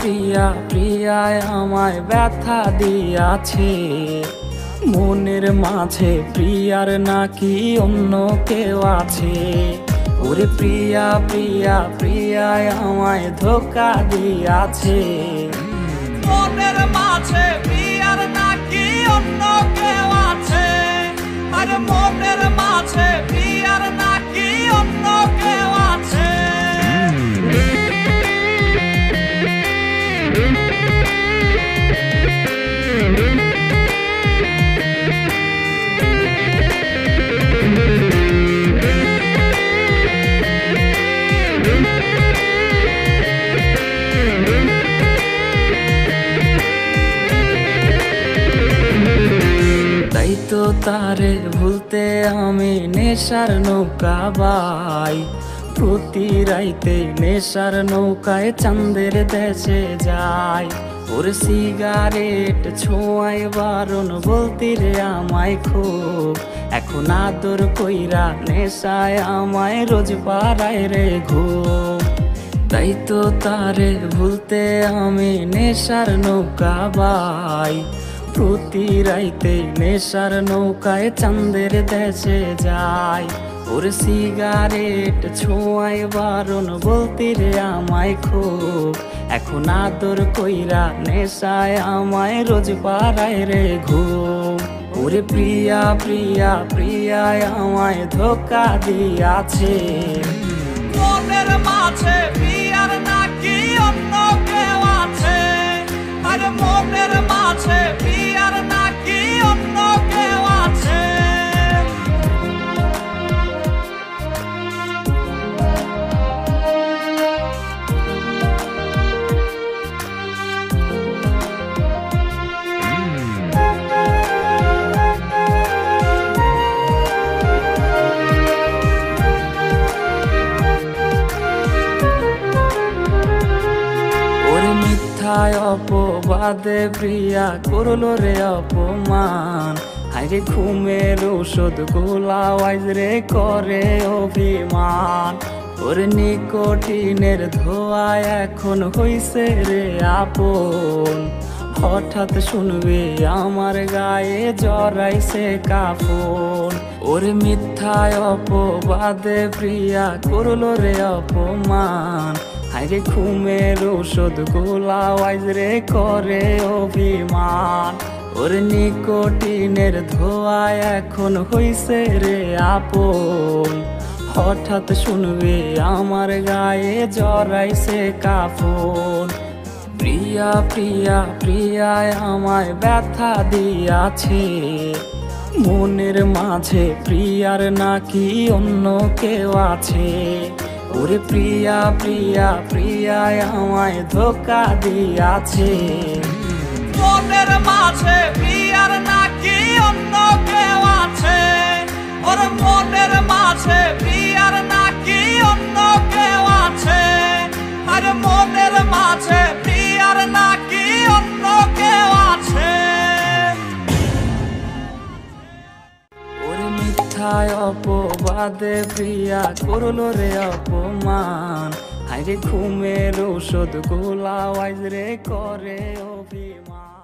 প্রিয়া প্রিয়ায় আমায় ব্যথা দিয়াছে, মনের মাঝে প্রিয়ার নাকি অন্য কেউ আছে। ওরে প্রিয়া প্রিয়া প্রিয়ায় আমায় ধোঁকা দিয়াছে, মনের মাঝে প্রিয়ার নাকি অন্য কেউ আছে। আর মনের মাঝে প্রিয়ার নাকি অন্য কেউ আছে। তাই তো তারে ভুলতে আমি নেশার নৌকা বাই, প্রতি রাইতে নেশার নৌকায় চাঁদের দেশে যাই। ওর সিগারেট ছোঁয়ায় বারণ বলতি রে আমায় খুব, এখন আদর কইরা নেশায় আমায় রোজ পাড়ায় রে ঘুম। তাই তো তারে ভুলতে আমি নেশার নৌকা বাই, প্রতি রাইতে নেশার নৌকায় চাঁদের দেশে যাই। ওর সিগারেট ছোঁয়ায় বারণ বলতি রে আমায় খুব, এখন আদর কইরা নেশায় আমায় রোজ পাড়ায় রে ঘুম। ওরে প্রিয়া প্রিয়া প্রিয়ায় আমায় ধোঁকা দিয়াছে, মনের মাঝে প্রিয়ার নাকি অন্য কেউ আছে। আর মনের মাঝে প্রিয়ার নাকি অন্য কেউ আছে। অপবাদে প্রিয়া করলো রে অপমান, হাইরে ঘুমের ওষুধ গোলাওয়াইজ রে করে অভিমান। ওর নিকোটিনের ধোয়া এখন হইছে রে আপন, হঠাৎ শুনবে আমার গায়ে জড়াইছে কাফন। ওর মিথ্যায় অপবাদে প্রিয়া করলো রে অপমান, হাইরে ঘুমের ওষুধ গোলাওয়াইজ রে করে অভিমান। ওর নিকোটিনের ধোয়া এখন হইছে রে আপন, হঠাৎ শুনবে আমার গায়ে জড়াইছে কাফন। প্রিয়া প্রিয়া প্রিয়ায় আমায় ব্যথা দিয়াছে, মনের মাঝে প্রিয়ার নাকি অন্য কেউ আছে। ওরে প্রিয়া প্রিয়া প্রিয়ায় আমায় ধোঁকা দিয়াছে, মনের মাঝে প্রিয়ার নাকি অন্য কেউ আছে। ওর মনের মাঝে প্রিয়ার নাকি অন্য কেউ আছে। আর মনের মাঝে প্রিয়ার নাকি অন্য কেউ আছে। ওরে মিথ্যায় অপবাদে প্রিয়া করলো রে অপমান, হাইরে ঘুমের ওষুধ গোলাওয়াইজ রে করে অভিমান।